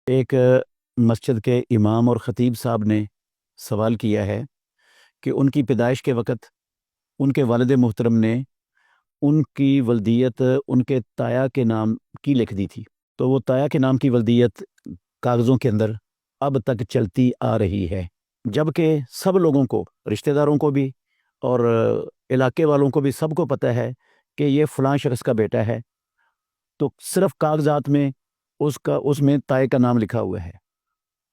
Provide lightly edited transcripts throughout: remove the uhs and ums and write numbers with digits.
ایک مسجد کے امام اور خطیب صاحب نے سوال کیا ہے کہ ان کی پیدائش کے وقت ان کے والد محترم نے ان کی ولدیت ان کے تایا کے نام کی لکھ دی تھی، تو وہ تایا کے نام کی ولدیت کاغذوں کے اندر اب تک چلتی آ رہی ہے، جبکہ سب لوگوں کو، رشتہ داروں کو بھی اور علاقے والوں کو بھی، سب کو پتہ ہے کہ یہ فلاں شخص کا بیٹا ہے، تو صرف کاغذات میں اس میں تائے کا نام لکھا ہوا ہے۔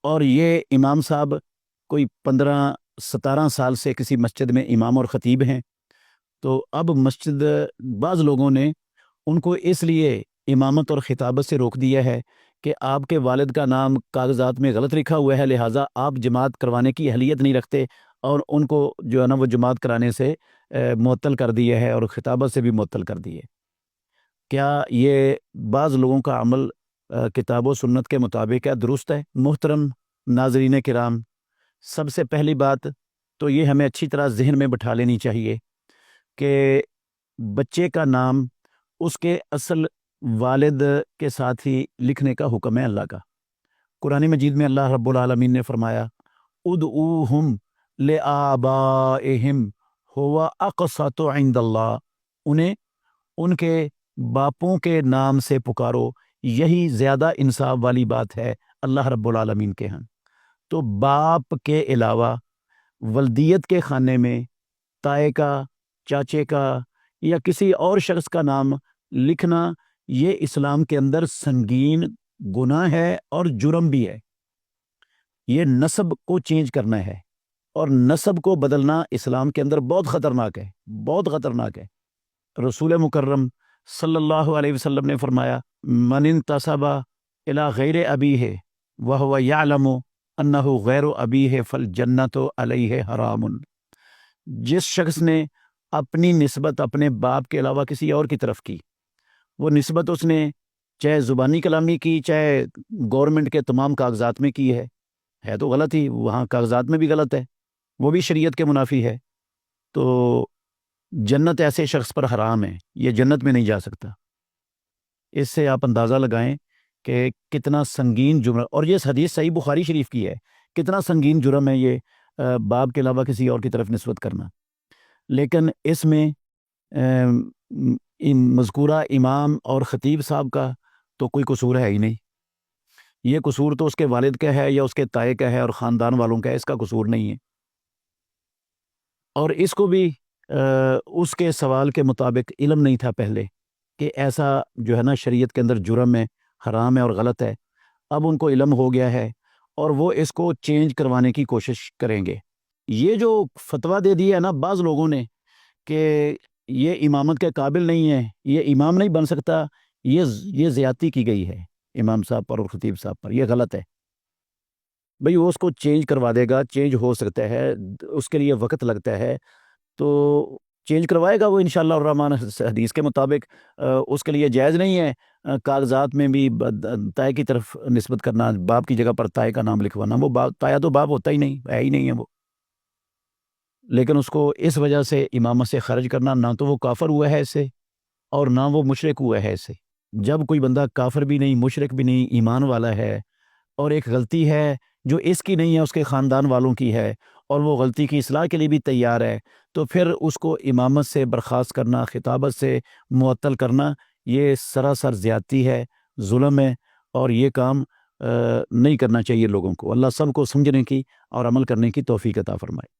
اور یہ امام صاحب کوئی 15-17 سال سے کسی مسجد میں امام اور خطیب ہیں، تو اب مسجد بعض لوگوں نے ان کو اس لیے امامت اور خطابت سے روک دیا ہے کہ آپ کے والد کا نام کاغذات میں غلط لکھا ہوا ہے، لہٰذا آپ جماعت کروانے کی اہلیت نہیں رکھتے، اور ان کو جو ہے نا وہ جماعت کرانے سے معطل کر دیا ہے اور خطابت سے بھی معطل کر دیے۔ کیا یہ بعض لوگوں کا عمل کتاب و سنت کے مطابق ہے، درست ہے؟ محترم ناظرین کرام، سب سے پہلی بات تو یہ ہمیں اچھی طرح ذہن میں بٹھا لینی چاہیے کہ بچے کا نام اس کے اصل والد کے ساتھ ہی لکھنے کا حکم ہے اللہ کا۔ قرآن مجید میں اللہ رب العالمین نے فرمایا ادعوہم لآبائہم ہوا اقسط عند اللہ، انہیں ان کے باپوں کے نام سے پکارو، یہی زیادہ انصاف والی بات ہے اللہ رب العالمین کے ہاں۔ تو باپ کے علاوہ ولدیت کے خانے میں تائے کا، چاچے کا یا کسی اور شخص کا نام لکھنا یہ اسلام کے اندر سنگین گناہ ہے اور جرم بھی ہے۔ یہ نسب کو چینج کرنا ہے، اور نسب کو بدلنا اسلام کے اندر بہت خطرناک ہے، بہت خطرناک ہے۔ رسول مکرم صلی اللہ علیہ وسلم نے فرمایا من انتسب الی غیر ابیہ وہو یعلم انہ غیر ابیہ فالجنۃ علیہ حرام۔ جس شخص نے اپنی نسبت اپنے باپ کے علاوہ کسی اور کی طرف کی، وہ نسبت اس نے چاہے زبانی کلامی کی، چاہے گورنمنٹ کے تمام کاغذات میں کی ہے تو غلط ہی، وہاں کاغذات میں بھی غلط ہے، وہ بھی شریعت کے منافی ہے، تو جنت ایسے شخص پر حرام ہے، یہ جنت میں نہیں جا سکتا۔ اس سے آپ اندازہ لگائیں کہ کتنا سنگین جرم، اور یہ حدیث صحیح بخاری شریف کی ہے، کتنا سنگین جرم ہے یہ باپ کے علاوہ کسی اور کی طرف نسبت کرنا۔ لیکن اس میں مذکورہ امام اور خطیب صاحب کا تو کوئی قصور ہے ہی نہیں، یہ قصور تو اس کے والد کا ہے یا اس کے تائے کا ہے اور خاندان والوں کا ہے، اس کا قصور نہیں ہے۔ اور اس کو بھی اس کے سوال کے مطابق علم نہیں تھا پہلے کہ ایسا جو ہے نا شریعت کے اندر جرم ہے، حرام ہے اور غلط ہے۔ اب ان کو علم ہو گیا ہے اور وہ اس کو چینج کروانے کی کوشش کریں گے۔ یہ جو فتویٰ دے دیا ہے نا بعض لوگوں نے کہ یہ امامت کے قابل نہیں ہے، یہ امام نہیں بن سکتا، یہ زیادتی کی گئی ہے امام صاحب پر اور خطیب صاحب پر، یہ غلط ہے۔ بھئی وہ اس کو چینج کروا دے گا، چینج ہو سکتا ہے، اس کے لیے وقت لگتا ہے، تو چینج کروائے گا وہ انشاءاللہ الرحمن حدیث کے مطابق۔ اس کے لیے جائز نہیں ہے کاغذات میں بھی تائے کی طرف نسبت کرنا، باپ کی جگہ پر تائے کا نام لکھوانا، وہ تایا تو باپ ہوتا ہی نہیں ہے، ہی نہیں ہے وہ۔ لیکن اس کو اس وجہ سے امامت سے خارج کرنا، نہ تو وہ کافر ہوا ہے اس سے اور نہ وہ مشرک ہوا ہے اس سے۔ جب کوئی بندہ کافر بھی نہیں، مشرک بھی نہیں، ایمان والا ہے، اور ایک غلطی ہے جو اس کی نہیں ہے، اس کے خاندان والوں کی ہے، اور وہ غلطی کی اصلاح کے لیے بھی تیار ہے، تو پھر اس کو امامت سے برخاست کرنا، خطابت سے معطل کرنا، یہ سراسر زیادتی ہے، ظلم ہے، اور یہ کام نہیں کرنا چاہیے لوگوں کو۔ اللہ سب کو سمجھنے کی اور عمل کرنے کی توفیق عطا فرمائے۔